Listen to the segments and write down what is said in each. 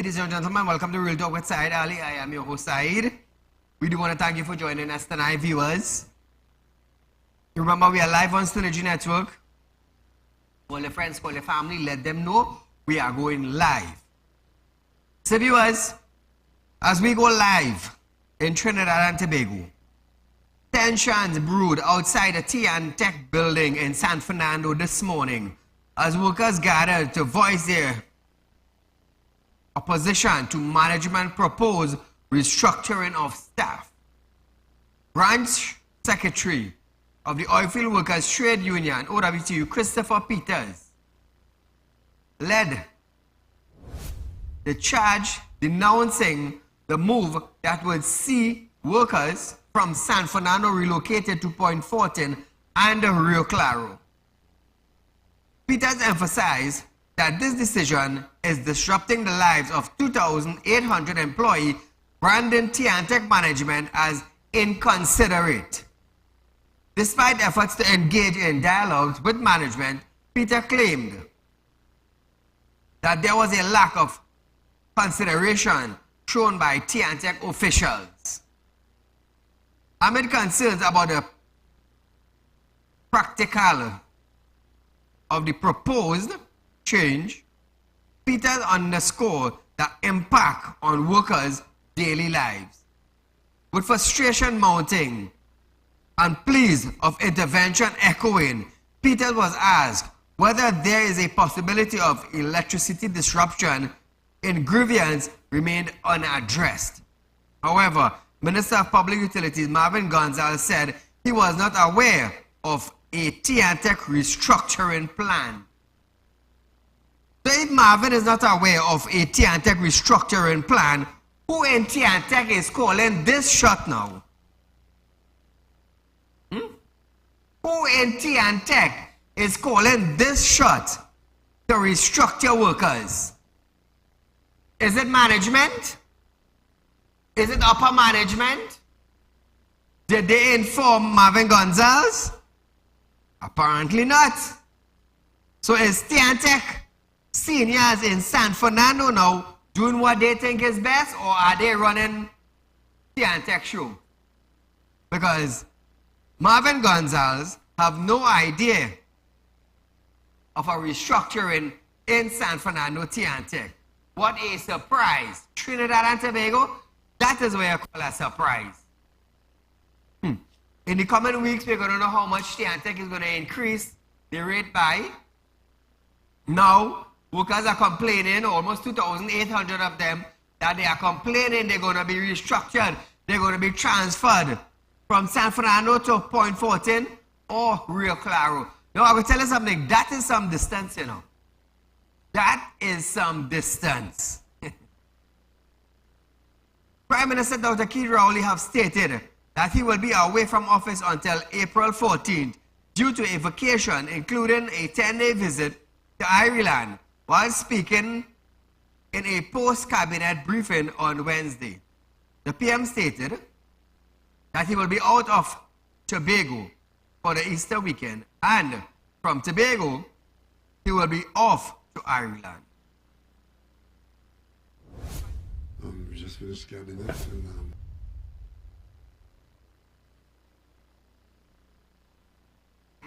Ladies and gentlemen, welcome to Real Talk with Saieed Ali. I am your host, Saeed. We do want to thank you for joining us tonight, viewers. Remember, we are live on Synergy Network. Call your friends, call your family, let them know we are going live. So, viewers, as we go live in Trinidad and Tobago, tensions brewed outside the T&TEC building in San Fernando this morning as workers gathered to voice their opposition to management proposed restructuring of staff. Branch Secretary of the Oilfield Workers Trade Union, OWTU, Christopher Peters, led the charge denouncing the move that would see workers from San Fernando relocated to Point Fortin and Rio Claro. Peters emphasized that this decision is disrupting the lives of 2,800 employees, branding T&TEC management as inconsiderate. Despite efforts to engage in dialogues with management, Peter claimed that there was a lack of consideration shown by T&TEC officials. Amid concerns about the practical of the proposed change, Peters underscored the impact on workers' daily lives. With frustration mounting and pleas of intervention echoing, Peters was asked whether there is a possibility of electricity disruption in grievance remained unaddressed. However, Minister of Public Utilities Marvin Gonzalez said he was not aware of a T&TEC restructuring plan. So if Marvin is not aware of a T&TEC restructuring plan, who in T&TEC is calling this shot now? Who in T&TEC is calling this shot to restructure workers? Is it management? Is it upper management? Did they inform Marvin Gonzalez? Apparently not. So is T&TEC seniors in San Fernando now doing what they think is best, or are they running T&TEC show? Because Marvin Gonzalez have no idea of a restructuring in San Fernando T&TEC. What a surprise. Trinidad and Tobago, that is what you call a surprise. In the coming weeks, we're going to know how much T&TEC is going to increase the rate by. Now, workers are complaining, almost 2,800 of them, that they are complaining they're going to be restructured. They're going to be transferred from San Fernando to Point Fortin or Rio Claro. Now, I will tell you something. That is some distance, you know. That is some distance. Prime Minister Dr. Keith Rowley have stated that he will be away from office until April 14th due to a vacation, including a 10-day visit to Ireland, while speaking in a post-cabinet briefing on Wednesday. The PM stated that he will be out of Tobago for the Easter weekend, and from Tobago, he will be off to Ireland. We just finished cabinet and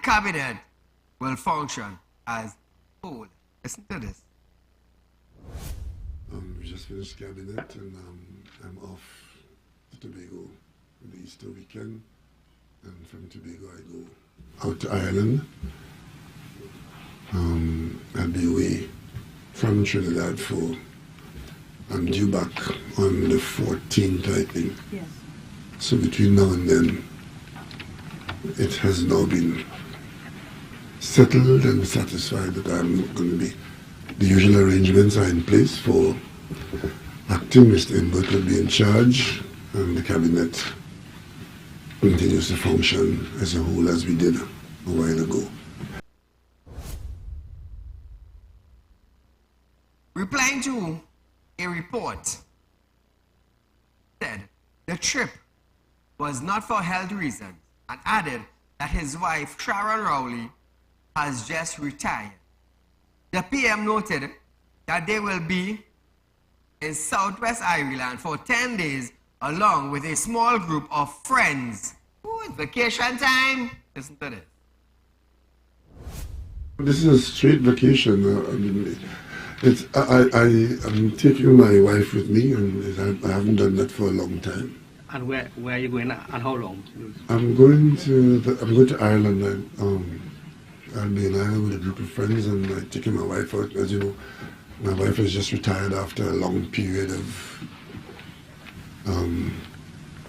cabinet will function as whole. Listen to this. we just finished cabinet and I'm off to Tobago for the Easter weekend, and from Tobago I go out to Ireland. I'll be away from Trinidad I'm due back on the 14th, I think. Yes. So between now and then, it has now been settled and satisfied that I'm going to be, the usual arrangements are in place for acting. Mr. Imbert will be in charge, and the cabinet continues to function as a whole as we did a while ago. Replying to a report, said the trip was not for health reasons, and added that his wife, Sharon Rowley, has just retired. The PM noted that there will be in southwest Ireland for 10 days along with a small group of friends. Ooh, it's vacation time. Listen to this. This is a straight vacation. I'm taking my wife with me, and I haven't done that for a long time. And where are you going and how long? I'm going to Ireland. I'll be in Ireland with a group of friends, and I'm taking my wife out. As you know, my wife has just retired after a long period of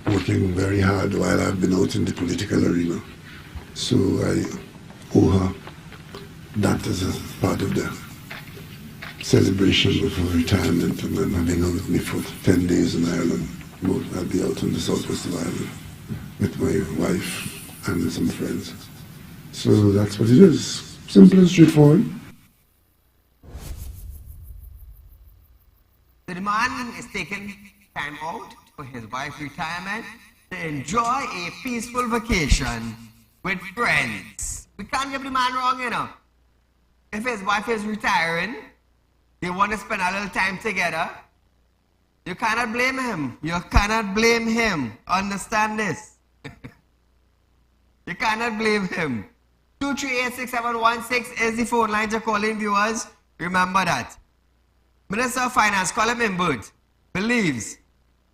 working very hard while I've been out in the political arena. So I owe her that as a part of the celebration of her retirement, and I'm having her with me for 10 days in Ireland. I'll be out in the southwest of Ireland with my wife and some friends. So that's what it is. Simple and straightforward. The man is taking time out for his wife's retirement to enjoy a peaceful vacation with friends. We can't get the man wrong, you know. If his wife is retiring, they want to spend a little time together. You cannot blame him. You cannot blame him. Understand this. You cannot blame him. 2386716 is the phone line to call in, viewers. Remember that. Minister of Finance, Colin Imbert, believes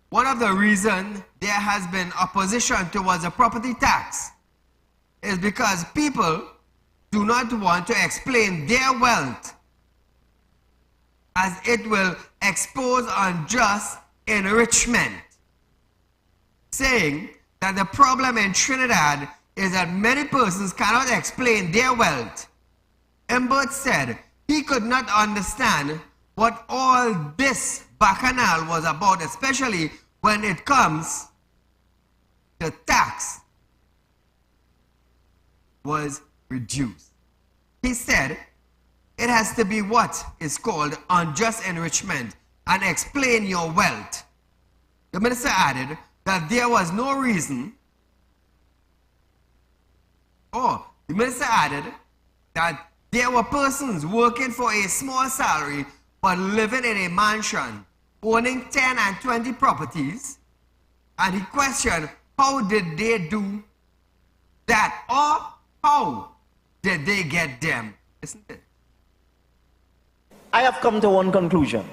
one of the reasons there has been opposition towards a property tax is because people do not want to explain their wealth, as it will expose unjust enrichment, saying that the problem in Trinidad is that many persons cannot explain their wealth. Imbert said he could not understand what all this bacchanal was about, especially when it comes to tax was reduced. He said it has to be what is called unjust enrichment and explain your wealth. The minister added that there was no reason, the minister added that there were persons working for a small salary but living in a mansion, owning 10 and 20 properties, and he questioned how did they do that, or how did they get them? Isn't it? I have come to one conclusion.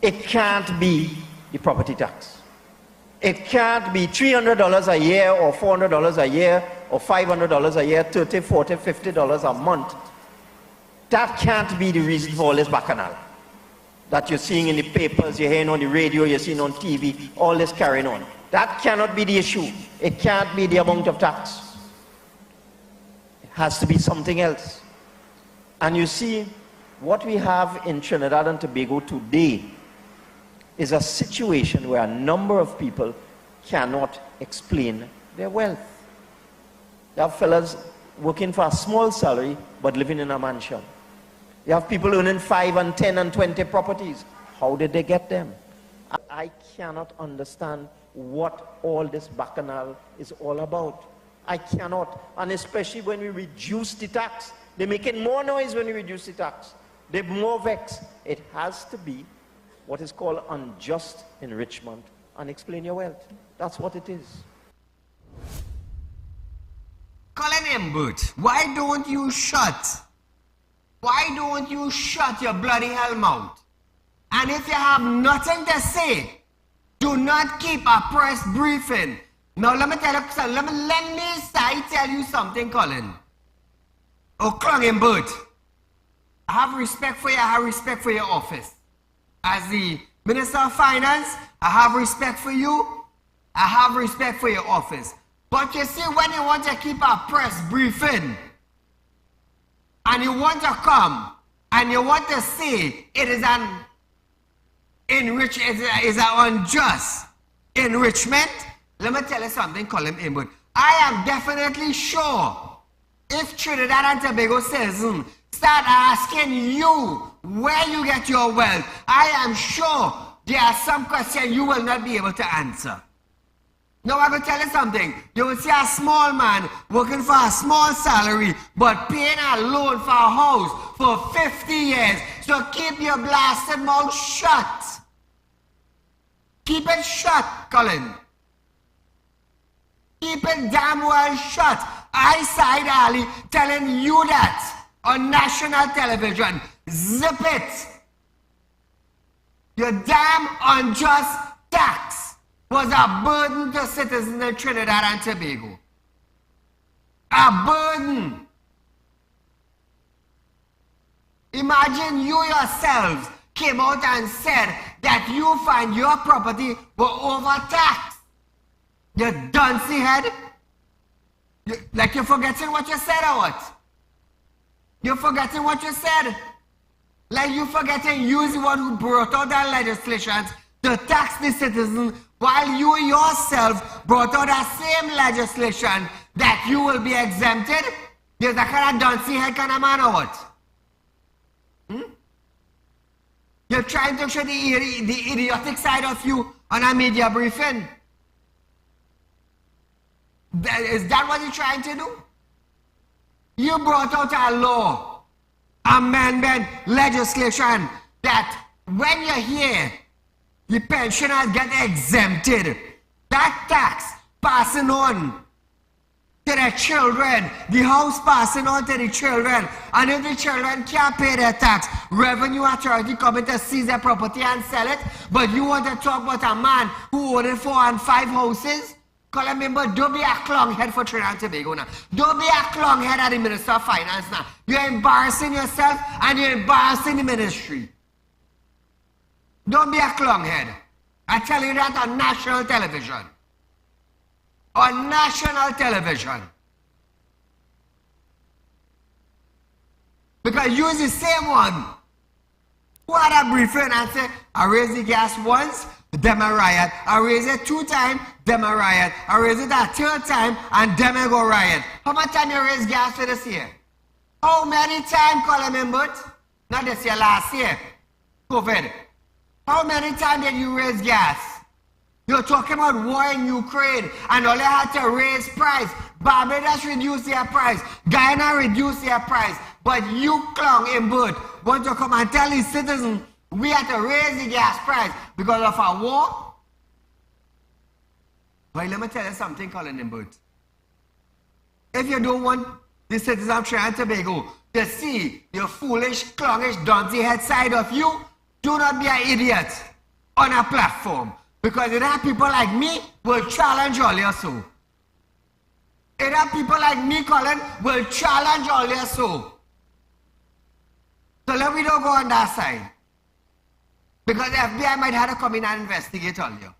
It can't be the property tax. It can't be $300 a year or $400 a year or $500 a year, $30, $40, $50 a month. That can't be the reason for all this bacchanal that you're seeing in the papers, you're hearing on the radio, you're seeing on TV, all this carrying on. That cannot be the issue. It can't be the amount of tax. It has to be something else. And you see, what we have in Trinidad and Tobago today is a situation where a number of people cannot explain their wealth. You have fellas working for a small salary but living in a mansion. You have people owning 5 and 10 and 20 properties. How did they get them? I cannot understand what all this bacchanal is all about. I cannot. And especially when we reduce the tax. They're making more noise when we reduce the tax. They're more vexed. It has to be what is called unjust enrichment and explain your wealth. That's what it is. Colin Imbert, why don't you shut? Why don't you shut your bloody hell mouth? And if you have nothing to say, do not keep a press briefing. Now let me tell you, tell you something, Colin. Oh, Colin Imbert, I have respect for you, I have respect for your office. As the Minister of Finance, I have respect for you, I have respect for your office. But you see, when you want to keep a press briefing, and you want to come, and you want to say it is an unjust enrichment, let me tell you something, Colin Imbert. I am definitely sure if Trinidad and Tobago citizens start asking you where you get your wealth, I am sure there are some questions you will not be able to answer. Now I'm going to tell you something. You will see a small man working for a small salary but paying a loan for a house for 50 years. So keep your blasted mouth shut. Keep it shut, Colin. Keep it damn well shut. I, Saieed Ali, telling you that on national television. Zip it. Your damn unjust tax was a burden to citizens in Trinidad and Tobago. A burden. Imagine you yourselves came out and said that you find your property were overtaxed. You duncy head. Like you're forgetting what you said or what? You're forgetting what you said. Like you forgetting you're the one who brought out that legislation to tax the citizens, while you yourself brought out that same legislation that you will be exempted. You're the kind of duncy head kind of man or what? You're trying to show the idiotic side of you on a media briefing. Is that what you're trying to do? You brought out a law, amendment, legislation that when you're here, the pensioners get exempted. That tax passing on to their children, the house passing on to the children, and if the children can't pay their tax, revenue authority coming to seize their property and sell it. But you want to talk about a man who owned 4 and 5 houses? Call him member, don't be a clonghead for Trinidad and Tobago now. Don't be a clonghead at the Minister of Finance now. You're embarrassing yourself and you're embarrassing the ministry. Don't be a clonghead. I tell you that on national television. On national television. Because you're the same one who had a briefing and said, I raised the gas once, them a riot. I raise it 2 times, them a riot. I raise it a 3rd time, and them a go riot. How much time you raise gas for this year? How many times, Colin Mimbert? Not this year, last year. COVID. How many times did you raise gas? You're talking about war in Ukraine, and all they had to raise price. Barbados reduced their price. Guyana reduced their price. But you, Clong Imbert, want to come and tell the citizens we had to raise the gas price because of a war? Well, let me tell you something, Colin Imbert. If you don't want the citizens of Trinidad and Tobago to see your foolish, clongish, donkey head side of you, do not be an idiot on a platform. Because there are people like me will challenge all your so. There are people like me, Colin, will challenge all your so. So let me don't go on that side. Because the FBI might have to come in and investigate all you.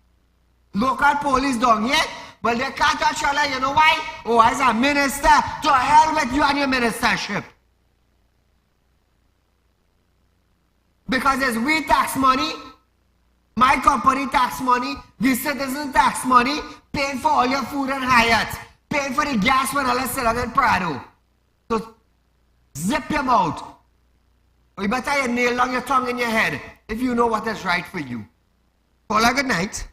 Local police down here, but they can't touch all you. You know why? Oh, as a minister, to hell with you and your ministership. Because it's we tax money, my company tax money, the citizen tax money, paying for all your food and Hyatt, paying for the gas when all is still in Prado. So zip your mouth. Or you better you nail on your tongue in your head if you know what is right for you. Call a good night.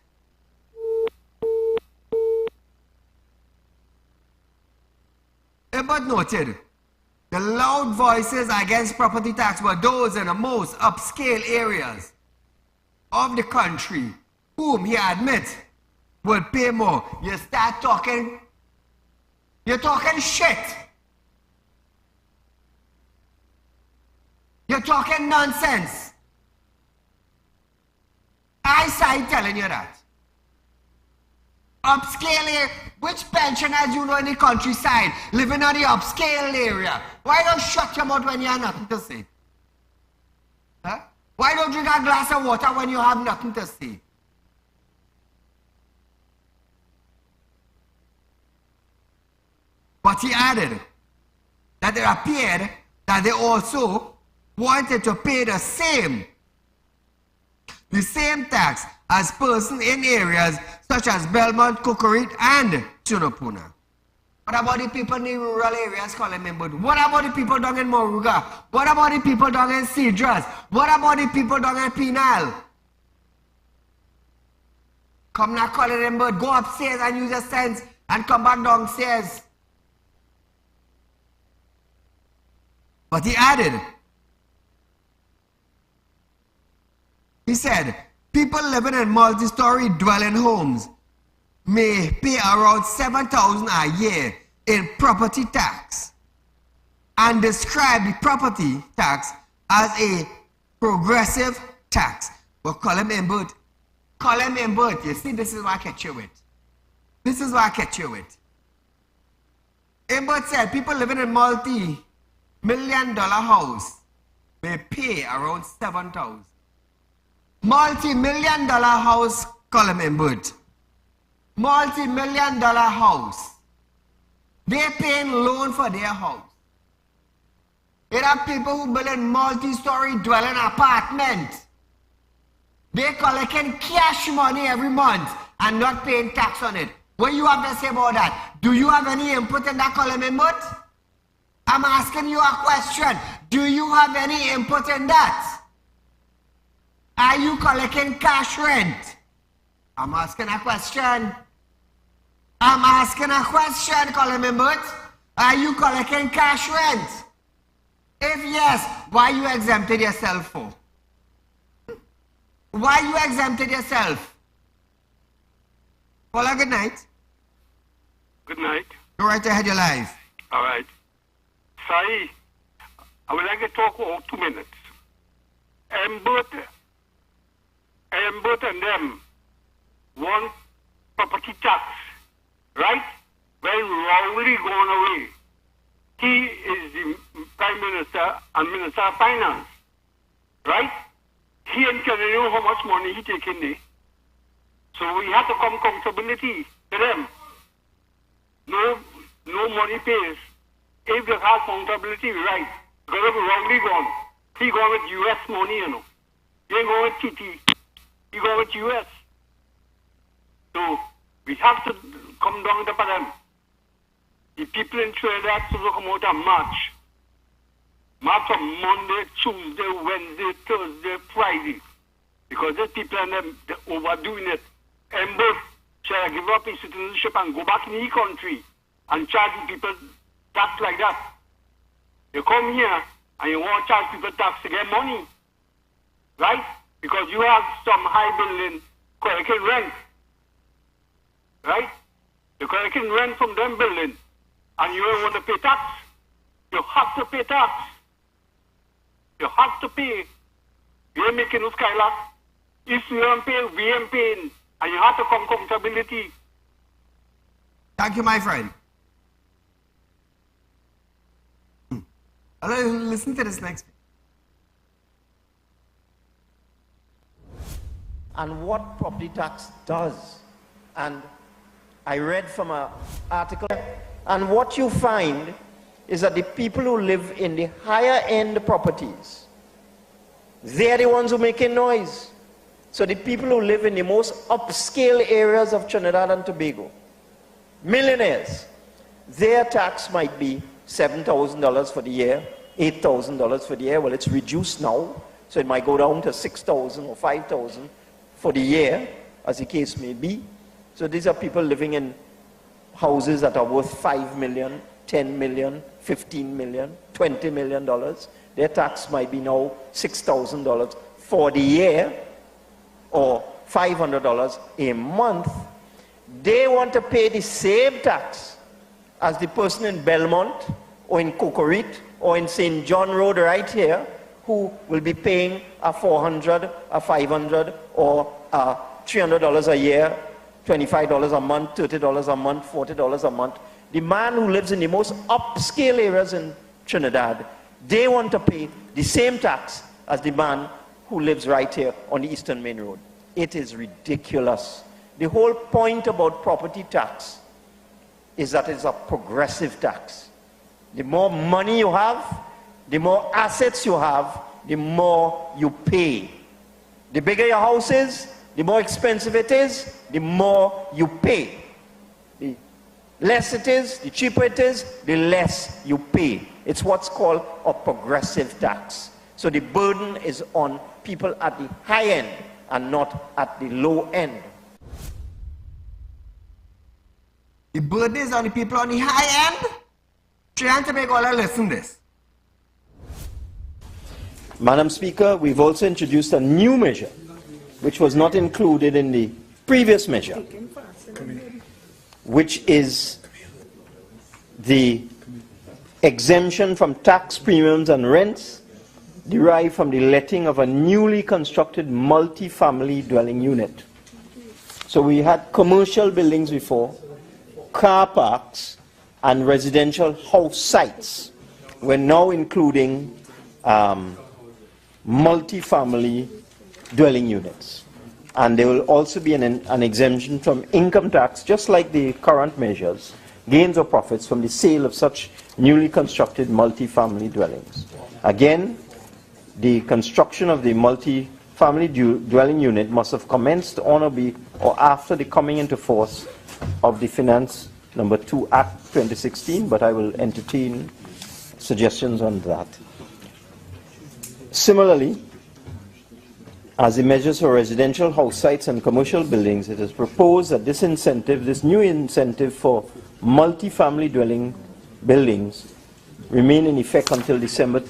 But noted, the loud voices against property tax were those in the most upscale areas of the country, whom he admits will pay more. You start talking, you're talking shit. You're talking nonsense. I say telling you that. Upscale area, which pensioners you know in the countryside, living on the upscale area? Why don't shut your mouth when you have nothing to say? Huh? Why don't drink a glass of water when you have nothing to say? But he added that it appeared that they also wanted to pay the same tax as persons in areas such as Belmont, Cocorite, and Tunapuna. What about the people in the rural areas, Colin Mimbert? What about the people down in Moruga? What about the people down in Cedras? What about the people down in Penal? Come now, calling them bird. Go upstairs and use your sense and come back downstairs. But he added, he said, people living in multi-story dwelling homes may pay around $7,000 a year in property tax and describe the property tax as a progressive tax. But call him Imbert. Call him Imbert. You see, this is what I catch you with. This is what I catch you with. Imbert said people living in multi-million-dollar house may pay around $7,000. Multi-million-dollar house, call him Imbert. Multi-million-dollar house. They're paying loan for their house. There are people who build a multi-story dwelling apartment. They're collecting cash money every month and not paying tax on it. What do you have to say about that? Do you have any input in that column input? I'm asking you a question. Do you have any input in that? Are you collecting cash rent? I'm asking a question. I'm asking a question, column input. Are you collecting cash rent? If yes, why you exempted yourself for? Why you exempted yourself? Paula, good night. Good night. Go right ahead, you're live. All right. Sai, I would like to talk for 2 minutes. Imbert and them want property tax, right? Very wrongly gone away. He is the Prime Minister and Minister of Finance, right? He and can know how much money he taking there. So we have to come accountability to them. No money pays. If they have accountability, right? Because if wrongly gone, he gone with US money, you know. He ain't going with TT. He going with US. So we have to come down to them. The people in Trinidad supposed to come out and march. March on Monday, Tuesday, Wednesday, Thursday, Friday. Because these people and them, they're overdoing it. And both shall give up his citizenship and go back in the country and charge people tax like that. You come here and you want to charge people tax to get money. Right? Because you have some high building collecting rent. Right? You're collecting rent from them building and you don't want to pay tax. You have to pay tax. You have to pay. You ain't making no skylark. If you don't pay, we ain't paying. And you have to come accountability. Thank you, my friend. Listen to this next. And what property tax does. And I read from an article, and what you find is that the people who live in the higher end properties, they're the ones who are making noise. So the people who live in the most upscale areas of Trinidad and Tobago, millionaires, their tax might be $7,000 for the year, $8,000 for the year. Well, it's reduced now, so it might go down to $6,000 or $5,000 for the year, as the case may be. So these are people living in houses that are worth $5 million, $10 million, $15 million, $20 million. Their tax might be now $6,000 for the year, or $500 a month. They want to pay the same tax as the person in Belmont or in Cocorit or in St. John Road right here, who will be paying a $400, a $500, or $300 a year, $25 a month, $30 a month, $40 a month. The man who lives in the most upscale areas in Trinidad, they want to pay the same tax as the man who lives right here on the Eastern Main Road. It is ridiculous. The whole point about property tax is that it's a progressive tax. The more money you have, the more assets you have, the more you pay. The bigger your house is, the more expensive it is, the more you pay. The less it is, the cheaper it is, the less you pay. It's what's called a progressive tax. So the burden is on people at the high end and not at the low end. The burden is on the people on the high end. Trying to make all of listen this. Madam Speaker, we've also introduced a new measure, which was not included in the previous measure, which is the exemption from tax premiums and rents derived from the letting of a newly constructed multi-family dwelling unit. So we had commercial buildings before, car parks, and residential house sites. We're now including multi-family dwelling units. And there will also be an exemption from income tax, just like the current measures, gains or profits from the sale of such newly constructed multi-family dwellings. Again, the construction of the multi-family dwelling unit must have commenced on or after the coming into force of the Finance No. 2 Act 2016, but I will entertain suggestions on that. Similarly, as the measures for residential house sites and commercial buildings, it is proposed that this new incentive for multi-family dwelling buildings remain in effect until December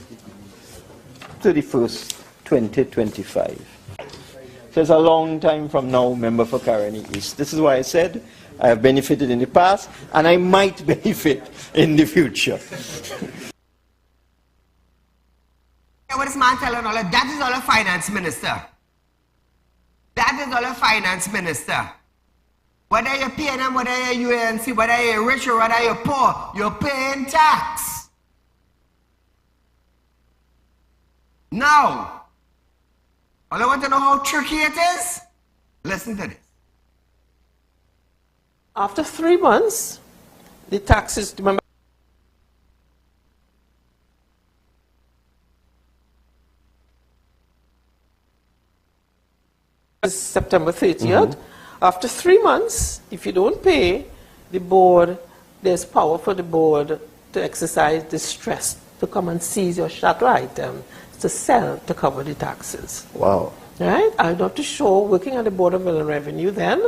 31st, 2025. So it's a long time from now, member for Caroni East. This is why I said I have benefited in the past, and I might benefit in the future. What is man telling all of that is all a finance minister. That is all a finance minister. Whether you're paying them, whether you're UNC, whether you're rich or whether you're poor, you're paying tax. Now, all I want to know how tricky it is? Listen to this. After 3 months, the taxes, remember, September 30th. After 3 months, if you don't pay, the board, there's power for the board to exercise distress, to come and seize your chattel item, to sell to cover the taxes. Wow. Right? I'm not too sure, working at the Board of Inland Revenue then,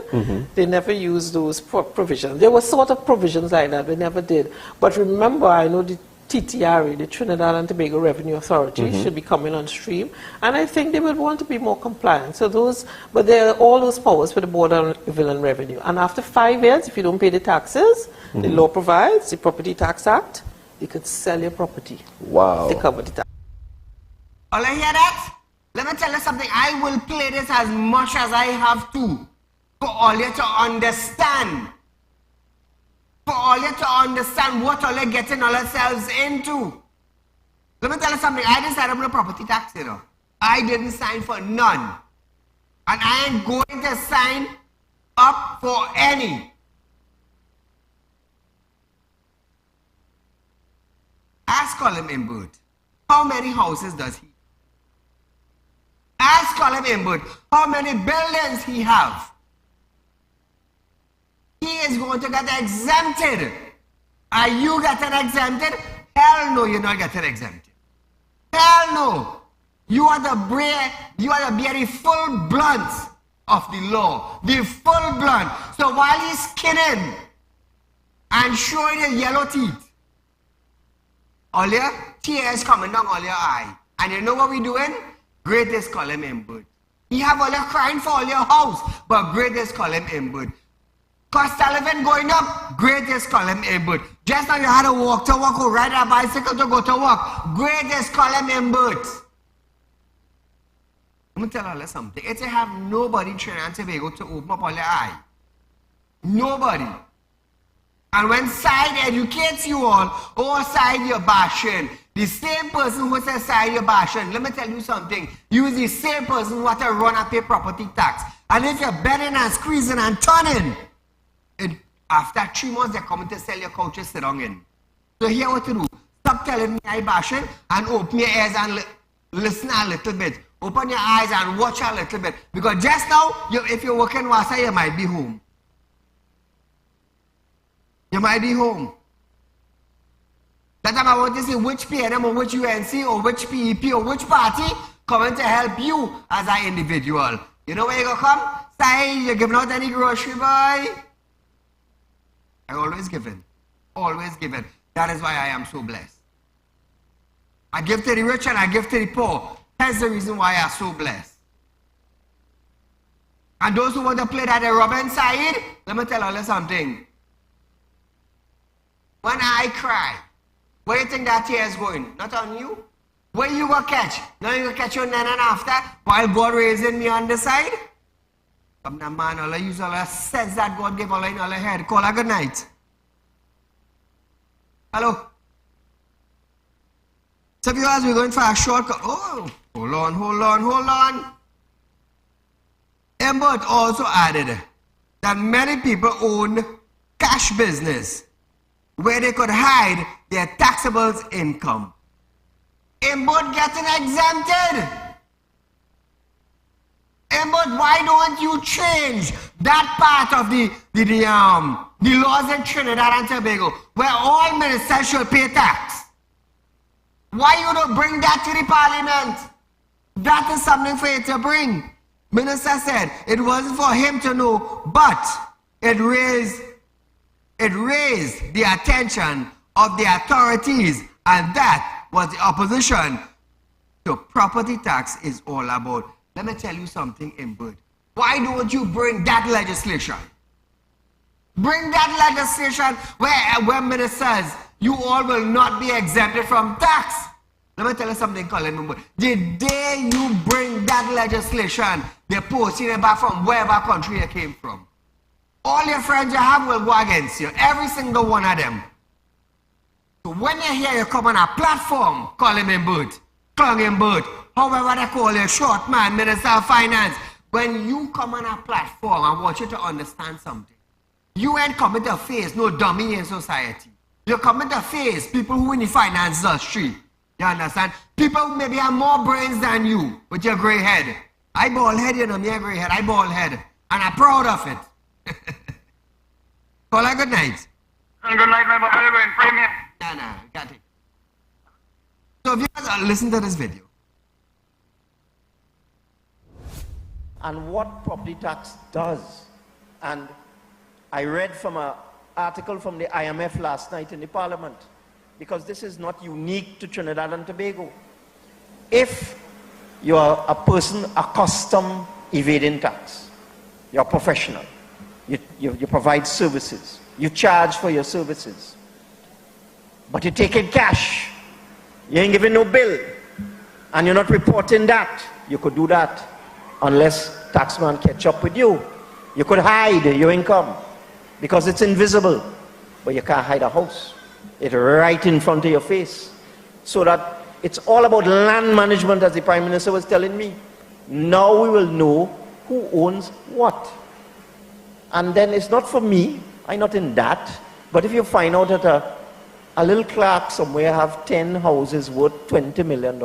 they never used those provisions. There were sort of provisions like that, they never did. But remember, I know the TTRE, the Trinidad and Tobago Revenue Authority, should be coming on stream, and I think they would want to be more compliant. So but there are all those powers for the Board of Inland Revenue. And after 5 years, if you don't pay the taxes, the law provides, the Property Tax Act, you could sell your property. Wow. To cover the tax. All I hear that? Let me tell you something. I will play this as much as I have to for all you to understand. For all you to understand what all you're getting ourselves into. Let me tell you something. I didn't sign up for a property tax, you know. I didn't sign for none. And I ain't going to sign up for any. Ask Colin Imbert, how many houses does he? Ask Colin Imbert, how many buildings he have? He is going to get exempted. Are you getting exempted? Hell no, you're not getting exempted. Hell no. You are to bear the full blunt of the law. The full blunt. So while he's skinning and showing his yellow teeth, all your tears coming down all your eye. And you know what we're doing? Greatest Colin Imbert. You have all your crying for all your house, but greatest Colin Imbert. Cost of living going up, greatest Colin Imbert. Just now you had to walk to work or ride a bicycle to go to work. Greatest Colin Imbert. I'm going to tell you something. It's to have nobody in Trinidad and Tobago to open up all your eye. Nobody. And when side educates you all, or side you're bashing, the same person who says side you're bashing, let me tell you something, you is the same person who want to run and pay property tax. And if you're bending and squeezing and turning, after 3 months they're coming to sell your couches sit down in. So here what to do, stop telling me I bashing and open your ears and listen a little bit. Open your eyes and watch a little bit. Because just now, if you're working Wasa, you might be home. You might be home. That time I want to see which PNM or which UNC or which PEP or which party coming to help you as an individual. You know where you gonna come? Say you're giving out any grocery, boy? I always give in. Always give in. That is why I am so blessed. I give to the rich and I give to the poor. That's the reason why I am so blessed. And those who want to play that Robin Saieed, let me tell you something. When I cry, where do you think that tear is going? Not on you. Where you go catch? Now you go catch your nan and after, while God raising me on the side? Come now, man, all I use all the sense that God gave all in all the head. Call a good night. Hello? So viewers, we're going for a shortcut. Oh, hold on. Embert also added that many people own cash business where they could hide their taxable income. Embert getting exempted. Embert, why don't you change that part of the laws in Trinidad and Tobago where all ministers should pay tax? Why you don't bring that to the parliament? That is something for you to bring. Minister said it wasn't for him to know, but it raised the attention of the authorities, and that was the opposition to property tax is all about. Let me tell you something, Embert. Why don't you bring that legislation? Bring that legislation where ministers, you all will not be exempted from tax. Let me tell you something, Colin Embert. The day you bring that legislation, they're posting it back from wherever country you came from. All your friends you have will go against you. Every single one of them. So when you hear you come on a platform, call him Embert, Clung Embert, however they call you, short man, Minister of Finance, when you come on a platform, I want you to understand something. You ain't coming to face no dummy in society. You're coming to face people who in the finance industry. You understand? People who maybe have more brains than you with your gray head. I bald head, you know, me a gray head, I bald head. And I'm proud of it. Call a good night. Good night, my brother. Pray me. Nah, got it. So if you guys listen to this video. And what property tax does. And I read from an article from the IMF last night in the parliament, because this is not unique to Trinidad and Tobago. If you are a person accustomed evading tax, you're a professional, you provide services, you charge for your services, but you take in cash, you ain't giving no bill, and you're not reporting that, you could do that unless taxman catch up with you. You could hide your income because it's invisible, but you can't hide a house. It's right in front of your face. So that it's all about land management, as the Prime Minister was telling me. Now we will know who owns what. And then it's not for me, I'm not in that, but if you find out that a little clerk somewhere have 10 houses worth $20 million,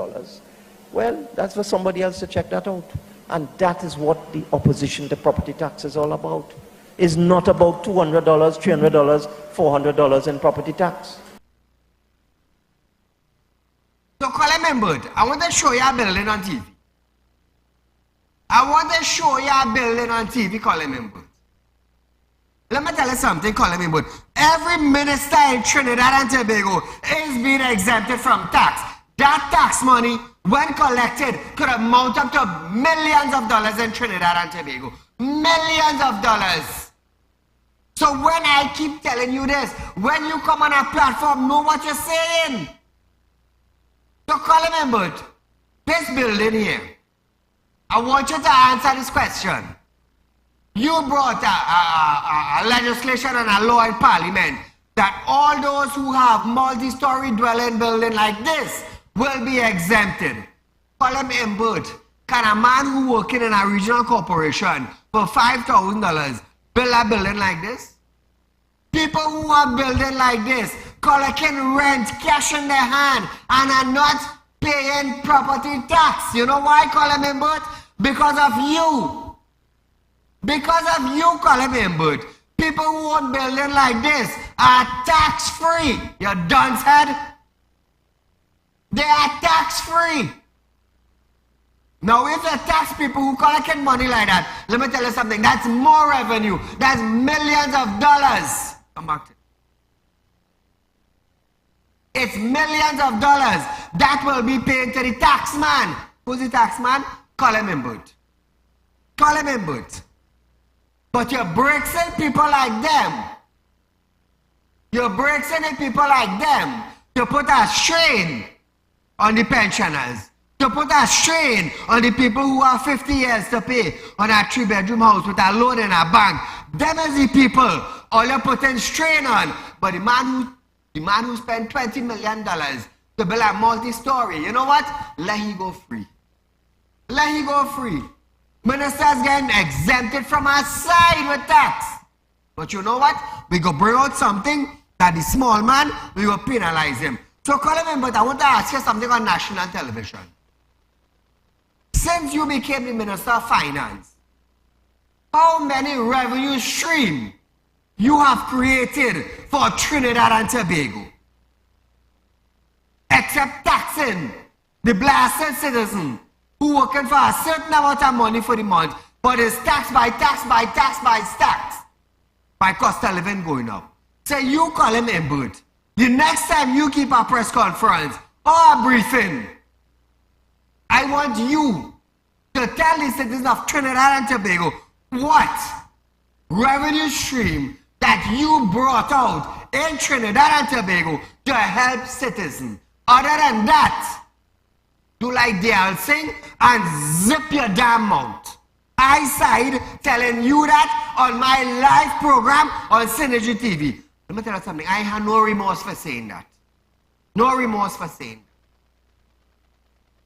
well, that's for somebody else to check that out. And that is what the opposition to property tax is all about. It's not about $200, $300, $400 in property tax. So Colin Embert, I want to show you a building on TV. I want to show you a building on TV, Colin Embert. Let me tell you something, Colin Embert. Every minister in Trinidad and Tobago is being exempted from tax. That tax money, when collected, could amount up to millions of dollars in Trinidad and Tobago. Millions of dollars. So when I keep telling you this, when you come on a platform, know what you're saying. So Colin Embert, this building here, I want you to answer this question. You brought a legislation and a law in Parliament that all those who have multi-story dwelling building like this will be exempted. Colin Embert, can a man who working in a regional corporation for $5,000 build a building like this? People who are building like this, collecting rent, cash in their hand, and are not paying property tax. You know why, Colin Embert? Because of you. Because of you, Colin Embert. People who own building like this are tax-free. You dunce head. They are tax-free. Now, if you tax people who collecting money like that, let me tell you something. That's more revenue. That's millions of dollars. Come back to it. It's millions of dollars that will be paid to the taxman. Who's the taxman? Colin Imbert. Colin Imbert. But you're brexing people like them. You're brexing people like them to put a strain on the pensioners, to put a strain on the people who have 50 years to pay on a 3-bedroom house with a loan in a bank. Them is the people all you're putting strain on. But the man who spent $20 million to build a multi-story, you know what? Let he go free. Let he go free. Ministers getting exempted from our side with tax. But you know what? We go bring out something that the small man, we will penalize him. So Colin Imbert, I want to ask you something on national television. Since you became the Minister of Finance, how many revenue streams you have created for Trinidad and Tobago? Except taxing the blasted citizen who working for a certain amount of money for the month, but is tax by tax by tax by tax by cost of living going up. So you call him Imbert. The next time you keep a press conference or a briefing, I want you to tell the citizens of Trinidad and Tobago what revenue stream that you brought out in Trinidad and Tobago to help citizens. Other than that, do like Dale Singh and zip your damn mouth. I side telling you that on my live program on Synergy TV. Let me tell you something. I have no remorse for saying that. No remorse for saying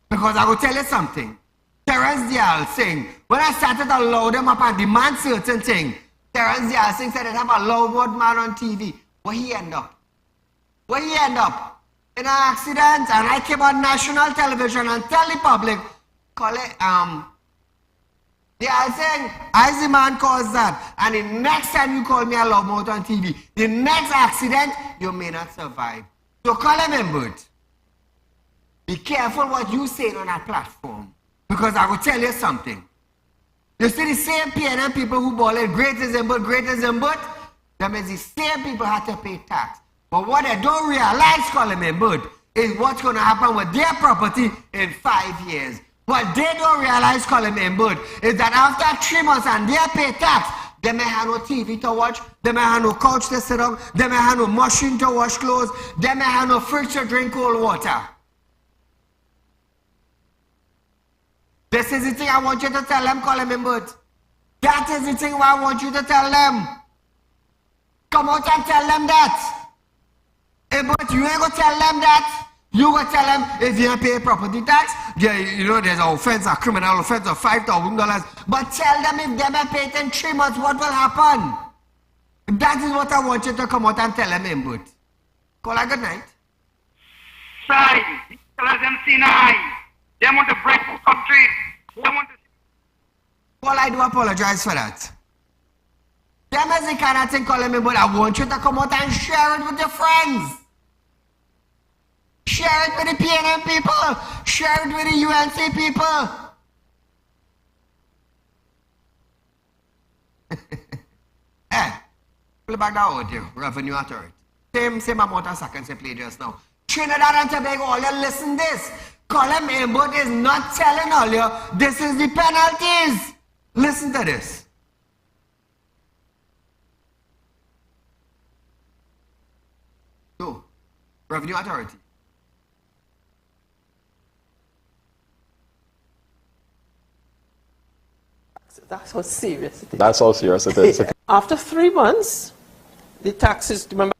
that. Because I will tell you something. Terence Dale Singh, when I started to load them up and demand certain things, Terence Dale Singh said they'd have a loud word man on TV. Where he end up? Where he end up? In an accident, and I came on national television and tell the public, call it, they are saying, as the man caused that, and the next time you call me a loudmouth on TV, the next accident, you may not survive. So call him Imbert. Be careful what you say on that platform, because I will tell you something. You see the same PNM people who ball it, great is Imbert, that means the same people have to pay tax. But what they don't realize, Colin Imbert, is what's going to happen with their property in 5 years. What they don't realize, Colin Imbert, is that after 3 months and they pay tax, they may have no TV to watch, they may have no couch to sit on, they may have no machine to wash clothes, they may have no fridge to drink cold water. This is the thing I want you to tell them, Colin Imbert. That is the thing I want you to tell them. Come out and tell them that. But you ain't gonna tell them that. You gonna tell them if you don't pay property tax, you know there's an offense, a criminal offense of $5,000. But tell them if they may pay it in 3 months, what will happen? That is what I want you to come out and tell them, Imbert. Call a good night. Side, they want to break the country. They want to... Well, I do apologize for that. Them is the kind of thing, Colin Imbert, I want you to come out and share it with your friends. Share it with the PNM people. Share it with the UNC people. Play back that audio, Revenue Authority. Same amount of seconds they played just now. Trinidad and Tobago, all you listen this. Colin Imbert is not telling all you, this is the penalties. Listen to this. So, Revenue Authority. That's how serious it is. That's how serious it is. After 3 months, the taxes, remember,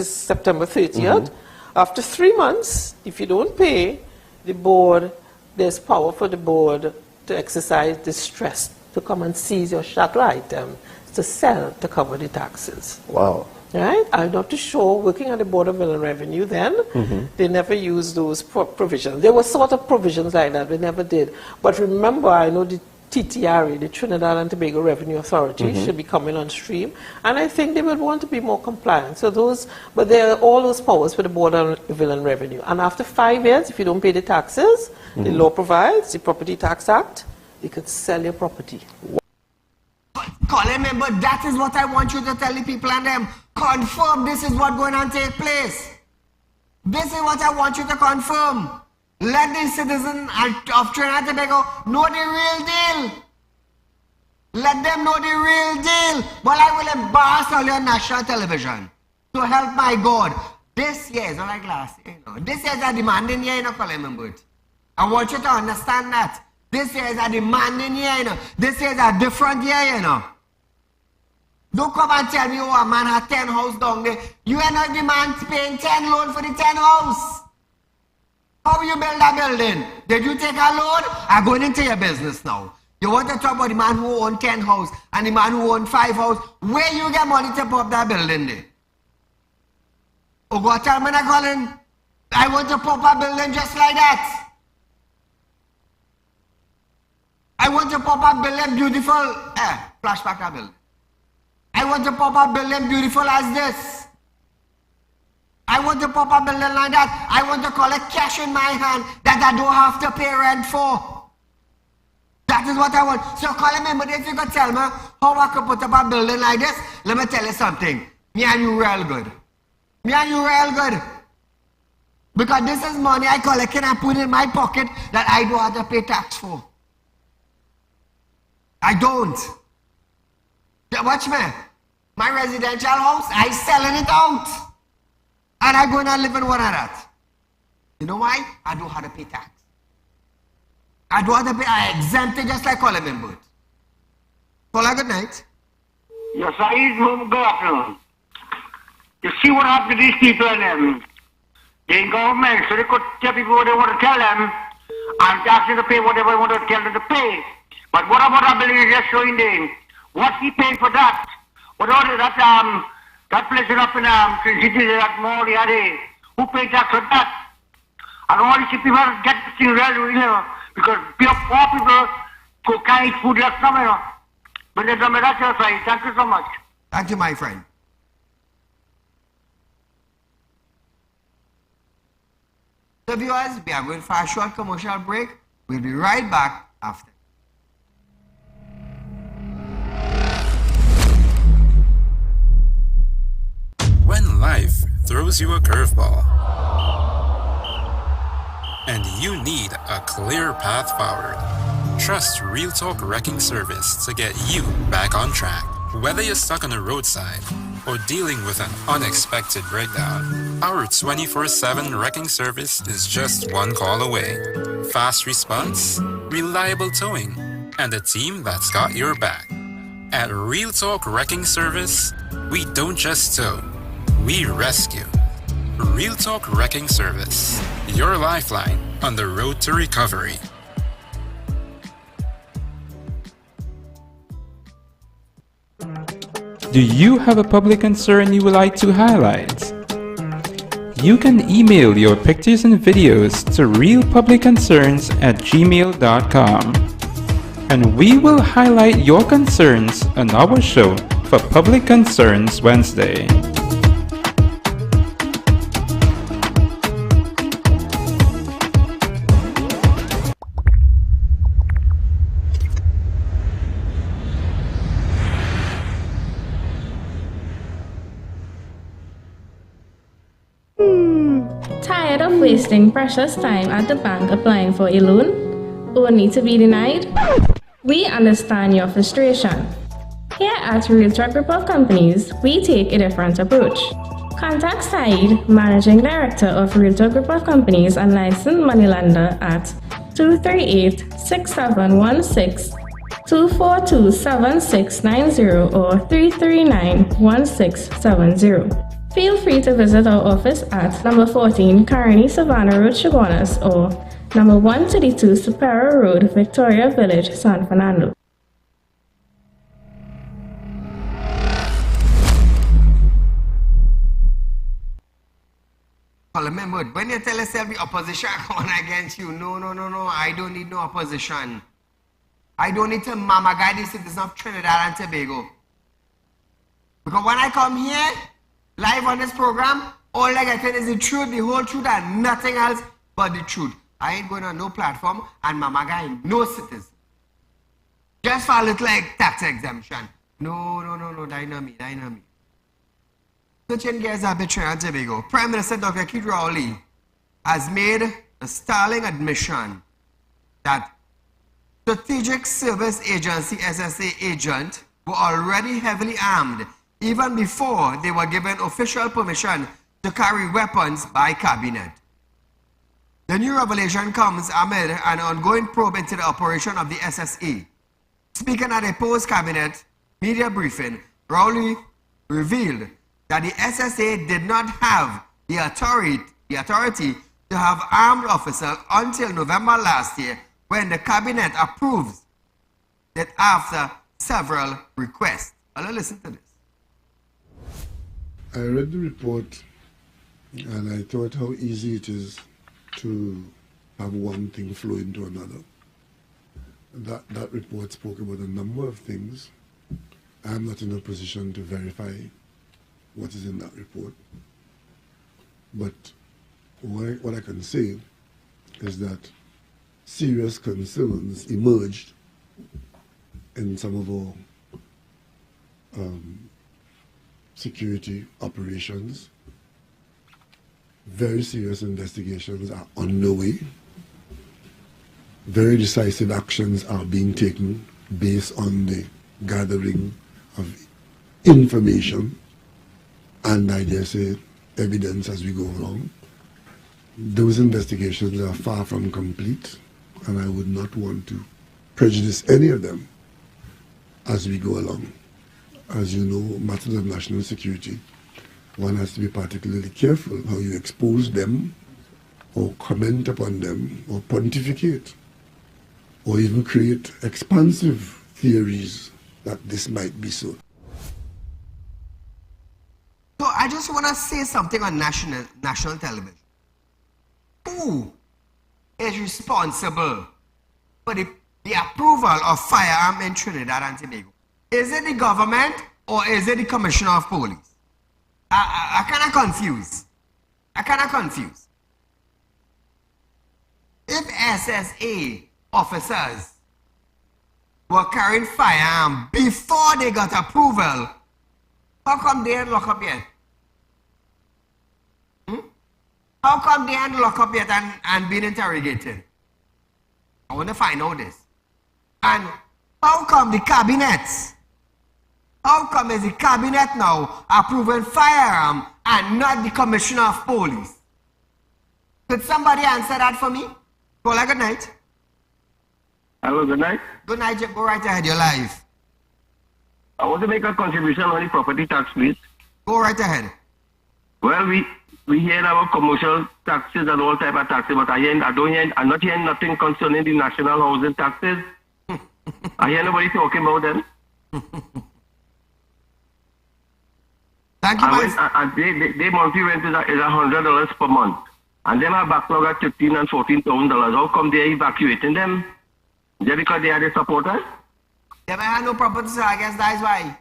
September 30th. After 3 months, if you don't pay, the board, there's power for the board to exercise distress, to come and seize your chattel item, to sell to cover the taxes. Wow. Right? I'm not too sure, working at the Board of Inland Revenue then, they never used those provisions. There were sort of provisions like that, they never did. But remember, I know the T&TEC, the Trinidad and Tobago Revenue Authority, should be coming on stream, and I think they would want to be more compliant. So those, but there are all those powers for the Board of Inland Revenue. And after 5 years, if you don't pay the taxes, the law provides, the Property Tax Act, you could sell your property. Remember, that is what I want you to tell the people and them. Confirm this is what going to take place. This is what I want you to confirm. Let the citizen of Trinidad and Tobago know the real deal. Let them know the real deal. But I will embarrass all your national television. So help my God. This year is not like last year, you know. This year is a demanding year, you know, Colin. I want you to understand that. This year is a demanding year, you know. This year is a different year, you know. Don't come and tell me, oh, a man has 10 house down there. You are not the man paying 10 loan for the 10 house. How you build a building? Did you take a loan? I'm going into your business now. You want to talk about the man who own 10 house and the man who own 5 house. Where you get money to put up that building there? Oh, go tell me that, Colin. I want to pop a building just like that. I want to pop a building beautiful. Flashback a building. I want to pop a building beautiful as this. I want to pop a building like that. I want to collect cash in my hand that I don't have to pay rent for. That is what I want. So, Colin, remember, if you could tell me how I could put up a building like this, let me tell you something. Me and you real good. Me and you real good. Because this is money I collect and I put in my pocket that I don't have to pay tax for. I don't. Watch me. My residential house, I selling it out. And I go and live in one of that. You know why? I don't have to pay tax. I don't have to pay. I exempt it just like Colin Members. Call good night. Yes, Saieed, good afternoon. You see what happened to these people and them? They in government, so they could tell people what they want to tell them and ask them to pay whatever they want to tell them to pay. But what about that building just showing them? What's he paying for that? What about that place up in City, that mall the other day? Who paid tax for that? I don't want to see people get this thing real, you know, because poor people can't eat food left summer, you know. But they don't make that your side. Thank you so much. Thank you, my friend. So viewers, we are going for a short commercial break. We'll be right back after. When life throws you a curveball and you need a clear path forward, trust Real Talk Wrecking Service to get you back on track. Whether you're stuck on the roadside or dealing with an unexpected breakdown, our 24/7 wrecking service is just one call away. Fast response, reliable towing, and a team that's got your back. At Real Talk Wrecking Service, we don't just tow, we rescue. Real Talk Wrecking Service, your lifeline on the road to recovery. Do you have a public concern you would like to highlight? You can email your pictures and videos to realpublicconcerns@gmail.com, and we will highlight your concerns on our show for Public Concerns Wednesday. Tired of wasting precious time at the bank applying for a loan, only to be denied? We understand your frustration. Here at Real Talk Group of Companies, we take a different approach. Contact Saieed, Managing Director of Real Talk Group of Companies and licensed moneylender at 238-6716, 242-7690 or 339-1670. Feel free to visit our office at number 14 Carney Savannah Road, Chaguanas, or number 132 Superior Road, Victoria Village, San Fernando. Remember, when you tell yourself the opposition going against you, no, I don't need no opposition. I don't need to mama guide the citizens of Trinidad and Tobago. Because when I come here, live on this program, all I get is the truth, the whole truth, and nothing else but the truth. I ain't going on no platform and mama guy no citizen. Just for a little like tax exemption. No, dynamic. Switching gears a bit, Trinidad and Tobago. Prime Minister Dr. Saieed Ali has made a startling admission that Strategic Service Agency SSA agents were already heavily armed even before they were given official permission to carry weapons by cabinet. The new revelation comes amid an ongoing probe into the operation of the SSA. Speaking at a post-cabinet media briefing, Rowley revealed that the SSA did not have the authority to have armed officers until November last year, when the cabinet approved it after several requests. I'll listen to this. I read the report and I thought how easy it is to have one thing flow into another. That report spoke about a number of things. I'm not in a position to verify what is in that report. But what I can say is that serious concerns emerged in some of our security operations. Very serious investigations are underway. Very decisive actions are being taken based on the gathering of information and, I dare say, evidence as we go along. Those investigations are far from complete, and I would not want to prejudice any of them as we go along. As you know, matters of national security, one has to be particularly careful how you expose them or comment upon them or pontificate or even create expansive theories that this might be so. So I just want to say something on national television. Who is responsible for the approval of firearm in Trinidad and Tobago? Is it the government or is it the Commissioner of Police? I kind of confused. If SSA officers were carrying firearm before they got approval, how come they ain't locked up yet? How come they ain't locked up yet and been interrogated? I want to find out this. And how come the cabinet? How come is the cabinet now approving firearm and not the Commissioner of Police? Could somebody answer that for me? Caller, good night. Hello, good night. Good night, Jeff. Go right ahead, you're live. I want to make a contribution on the property tax, please. Go right ahead. Well, we hear about commercial taxes and all type of taxes, but I'm not hearing nothing concerning the national housing taxes. I hear nobody talking about them. Thank you, they monthly rent is $100 per month, and them are backlog at $15,000 and $14,000. How come they are evacuating them? Just because they are the supporters? They may have no property, so I guess that's why.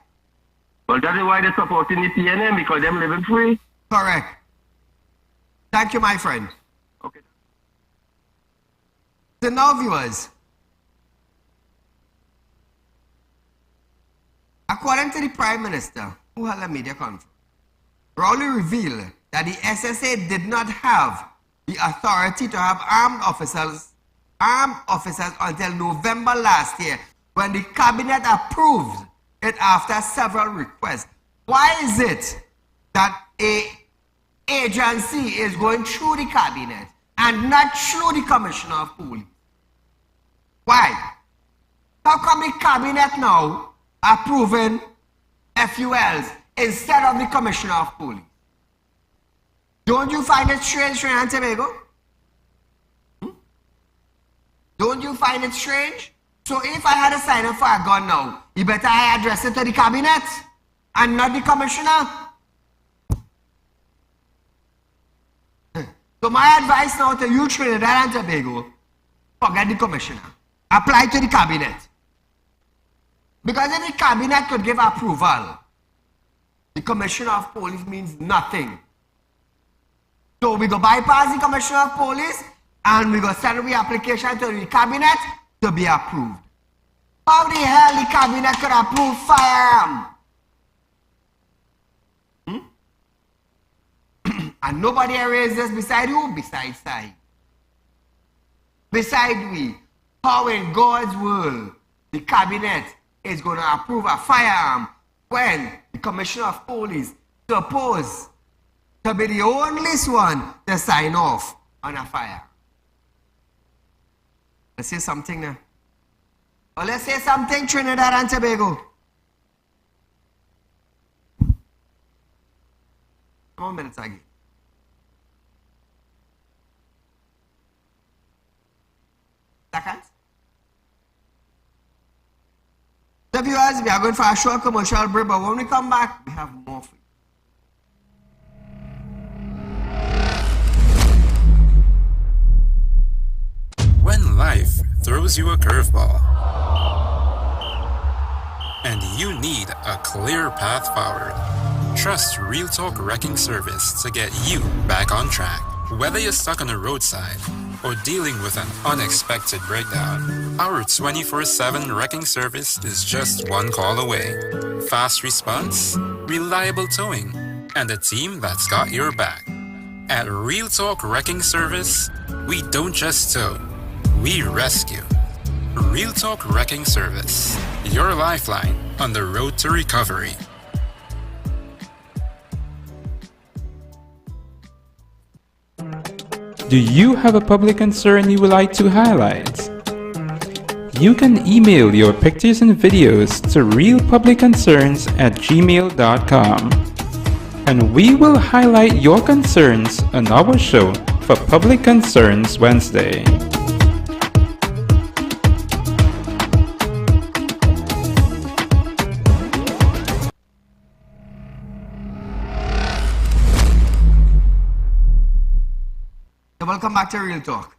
Well, that is why they're supporting the TNM, because they're living free. Correct. Thank you, my friend. Okay. So now, viewers, according to the Prime Minister, who held a media conference, Rowley revealed that the SSA did not have the authority to have armed officers until November last year, when the cabinet approved it after several requests. Why is it that a agency is going through the cabinet and not through the Commissioner of Police? Why? How come the cabinet now approving FULs instead of the Commissioner of Police? Don't you find it strange, Trinidad and Tobago? Don't you find it strange? So if I had a sign up for a gun now, you better I address it to the cabinet and not the commissioner. So my advice now to you, Trinidad and Tobago, forget the commissioner. Apply to the cabinet. Because if the cabinet could give approval, the Commissioner of Police means nothing. So we go bypass the Commissioner of Police and we go send the application to the cabinet to be approved. How the hell the cabinet could approve firearm. And nobody raised this beside who? Beside Saieed. Beside we. How in God's world the cabinet is going to approve a firearm when the Commissioner of Police supposed to be the only one to sign off on a firearm? Let's say something now. Or let's say something, Trinidad and Tobago. Come on, minutes again. Seconds. So viewers, we are going for a short commercial break, but when we come back, we have more for you. When life throws you a curveball and you need a clear path forward, trust Real Talk Wrecking Service to get you back on track. Whether you're stuck on a roadside or dealing with an unexpected breakdown, our 24/7 wrecking service is just one call away. Fast response, reliable towing, and a team that's got your back. At Real Talk Wrecking Service, we don't just tow, we rescue. Real Talk Wrecking Service, your lifeline on the road to recovery. Do you have a public concern you would like to highlight? You can email your pictures and videos to realpublicconcerns@gmail.com, and we will highlight your concerns on our show for Public Concerns Wednesday. Welcome back to Real Talk.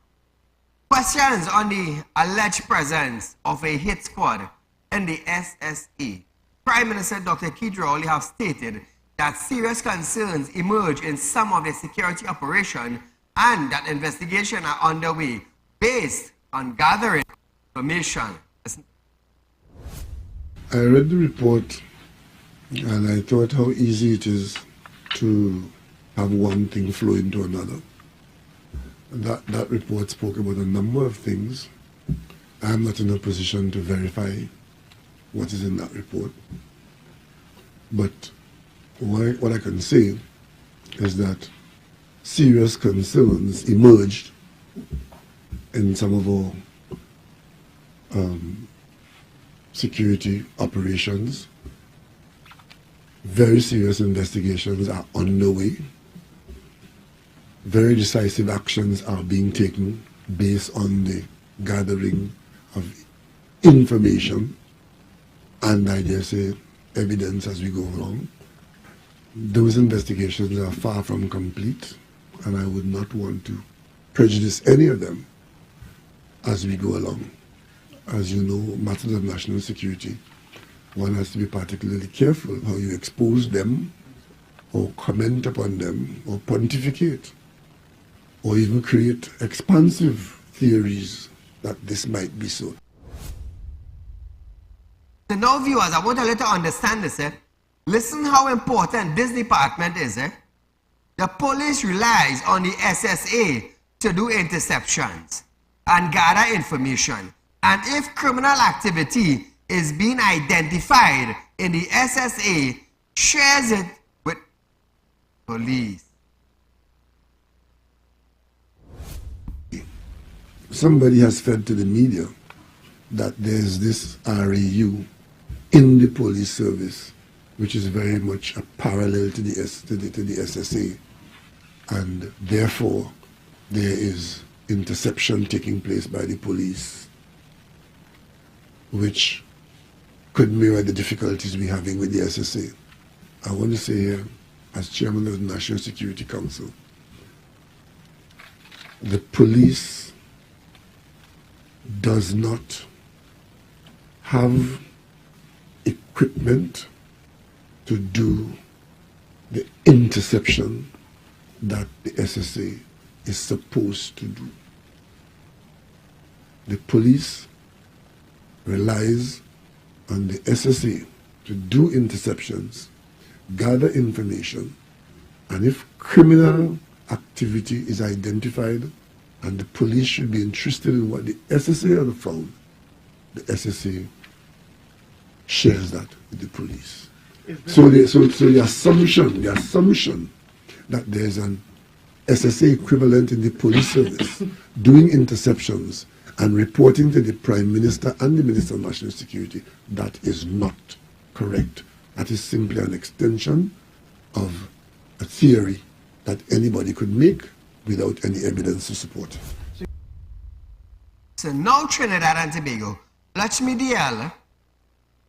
Questions on the alleged presence of a hit squad in the SSA. Prime Minister Dr. Saieed Ali have stated that serious concerns emerge in some of the security operations and that investigations are underway based on gathering information. I read the report and I thought how easy it is to have one thing flow into another. That report spoke about a number of things. I'm not in a position to verify what is in that report. But what I can say is that serious concerns emerged in some of our security operations. Very serious investigations are underway. Very decisive actions are being taken based on the gathering of information and, I dare say, evidence as we go along. Those investigations are far from complete, and I would not want to prejudice any of them as we go along. As you know, matters of national security, one has to be particularly careful how you expose them or comment upon them or pontificate, or even create expansive theories that this might be so. So now viewers, I want you to understand this. Listen how important this department is. The police relies on the SSA to do interceptions and gather information. And if criminal activity is being identified in the SSA, shares it with police. Somebody has fed to the media that there's this RAU in the police service, which is very much a parallel to the SSA, and therefore there is interception taking place by the police, which could mirror the difficulties we're having with the SSA. I want to say here, as chairman of the National Security Council, the police does not have equipment to do the interception that the SSA is supposed to do. The police relies on the SSA to do interceptions, gather information, and if criminal activity is identified and the police should be interested in what the SSA have found, the SSA shares that with the police. So the assumption that there's an SSA equivalent in the police service doing interceptions and reporting to the Prime Minister and the Minister of National Security, that is not correct. That is simply an extension of a theory that anybody could make without any evidence to support it. So now Trinidad and Tobago, Lakshmi Diyal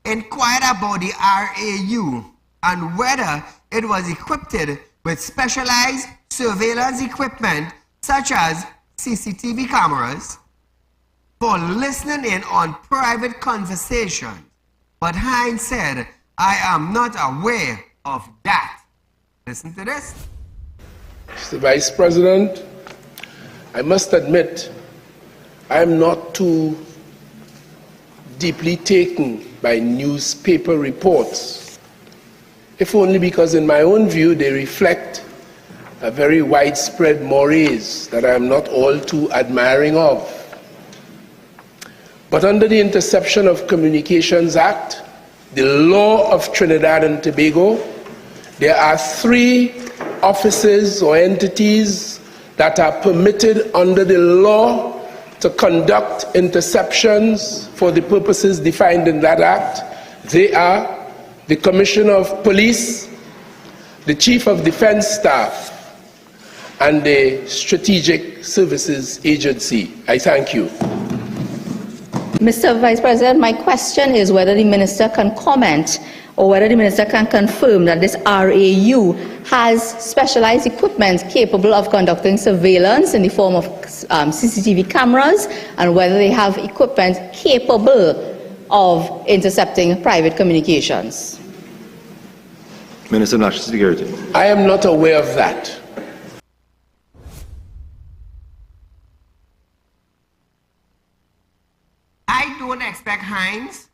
inquired about the RAU and whether it was equipped with specialized surveillance equipment such as CCTV cameras for listening in on private conversations. But Hines said, I am not aware of that. Listen to this. Mr. Vice President, I must admit, I'm not too deeply taken by newspaper reports, if only because in my own view they reflect a very widespread mores that I am not all too admiring of. But under the Interception of Communications Act, the law of Trinidad and Tobago, there are 3 offices or entities that are permitted under the law to conduct interceptions for the purposes defined in that act. They are the Commissioner of Police, the Chief of Defense Staff, and the Strategic Services Agency. I thank you. Mr. Vice President, my question is whether the Minister can comment or whether the Minister can confirm that this RAU has specialized equipment capable of conducting surveillance in the form of CCTV cameras, and whether they have equipment capable of intercepting private communications. Minister of National Security. I am not aware of that. I don't expect Hines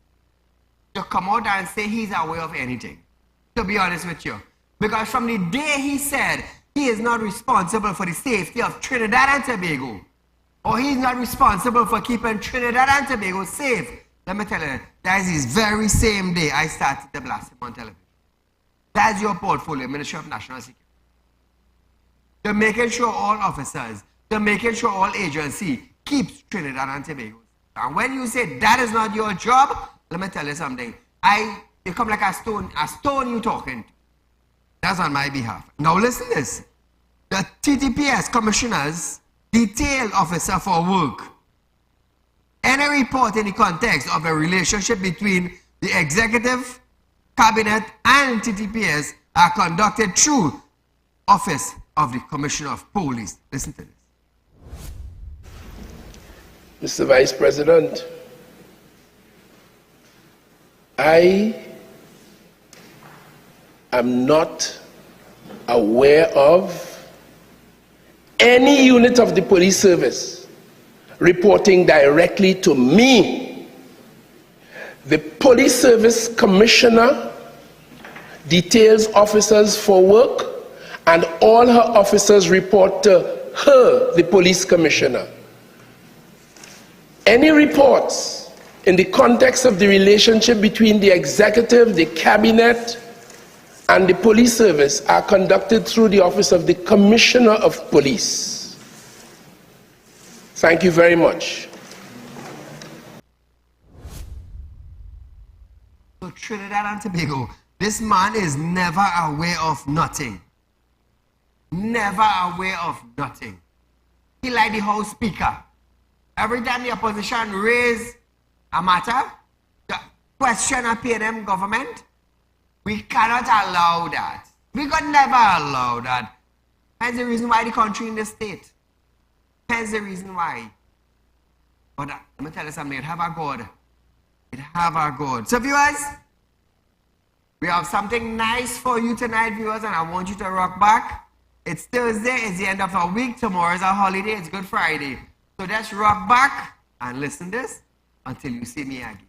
to come out and say he's aware of anything, to be honest with you. Because from the day he said he is not responsible for the safety of Trinidad and Tobago, or he's not responsible for keeping Trinidad and Tobago safe, let me tell you, that is the very same day I started to blast him on television. That's your portfolio, Ministry of National Security. To making sure all officers, to making sure all agency keeps Trinidad and Tobago. And when you say that is not your job, let me tell you something. You come like a stone you talking to. That's on my behalf. Now listen to this. The TTPS commissioners detailed officer for work. Any report in the context of a relationship between the executive, cabinet, and TTPS are conducted through Office of the Commissioner of Police. Listen to this. Mr. Vice President, I am not aware of any unit of the police service reporting directly to me. The police service commissioner details officers for work, and all her officers report to her, the police commissioner. Any reports in the context of the relationship between the executive, the cabinet, and the police service are conducted through the Office of the Commissioner of Police. Thank you very much. So Trinidad and Tobago, this man is never aware of nothing. Never aware of nothing. He like the House Speaker. Every time the opposition raise a matter, the question a PNM government, we cannot allow that. We could never allow that. Hence the reason why the country in the state. Hence the reason why. But let me tell you something, it have a God. It have a God. So viewers, we have something nice for you tonight, viewers, and I want you to rock back. It's Thursday, it's the end of our week. Tomorrow is a holiday, it's Good Friday. So just rock back and listen to this until you see me again.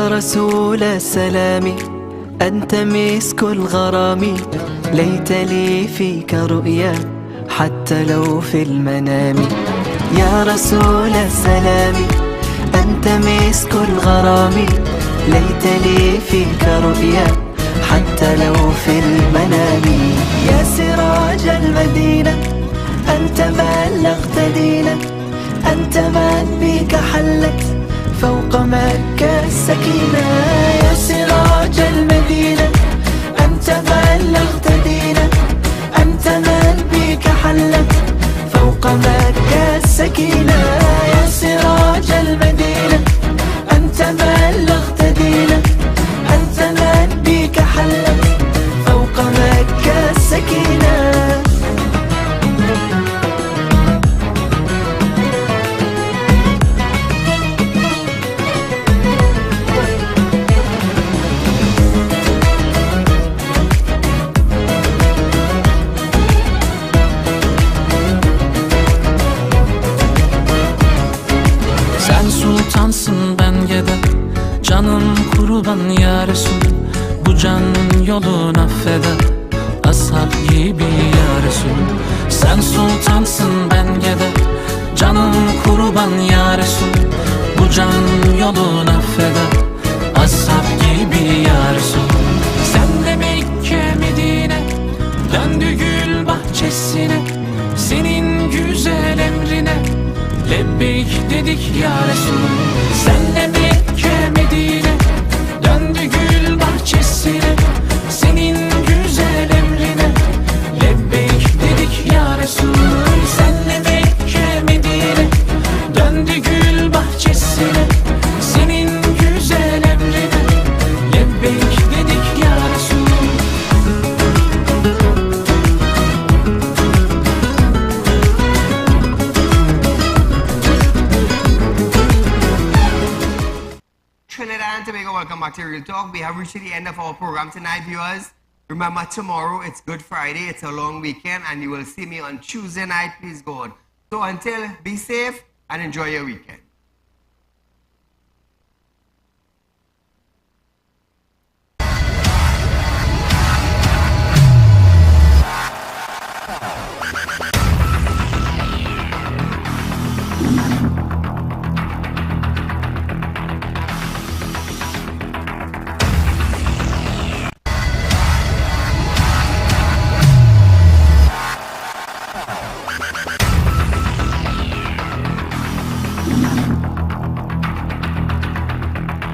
يا رسول السلام أنت مسك الغرام ليت لي فيك رؤيا حتى لو في المنام يا رسول السلام أنت مسك الغرام ليت لي فيك رؤيا حتى لو في المنام يا سراج المدينة أنت بلغت دينا أنت من بك حلت فوق مكة السكينة يا سراج المدينة أنت بلغت دينا أنت من بك حلت فوق مكة السكينة يا سراج المدينة أنت بلغت دينا أنت من بك حلت فوق مكة السكينة Sultansın ben gede canım kurban ya Resul bu canın yolunu affeder ashab gibi ya Resul sen sultansın ben gede canım kurban ya Resul bu canın yolunu affeder ashab gibi ya Resul sen de Mekke Medine döndü gül bahçesine senin güzel emrine lebbeyk dedik ya Resul sen de Mekke Medine döndü gül bahçesine senin güzel emrine lebbeyk dedik ya Resul sen de Mekke Medine döndü gül bahçesine senin güzel emrine lebbeyk dedik ya Resul Trinidad and Tobago, welcome back to Real Talk. We have reached the end of our program tonight, viewers. Remember, tomorrow it's Good Friday, it's a long weekend, and you will see me on Tuesday night, please God. So until, be safe and enjoy your weekend.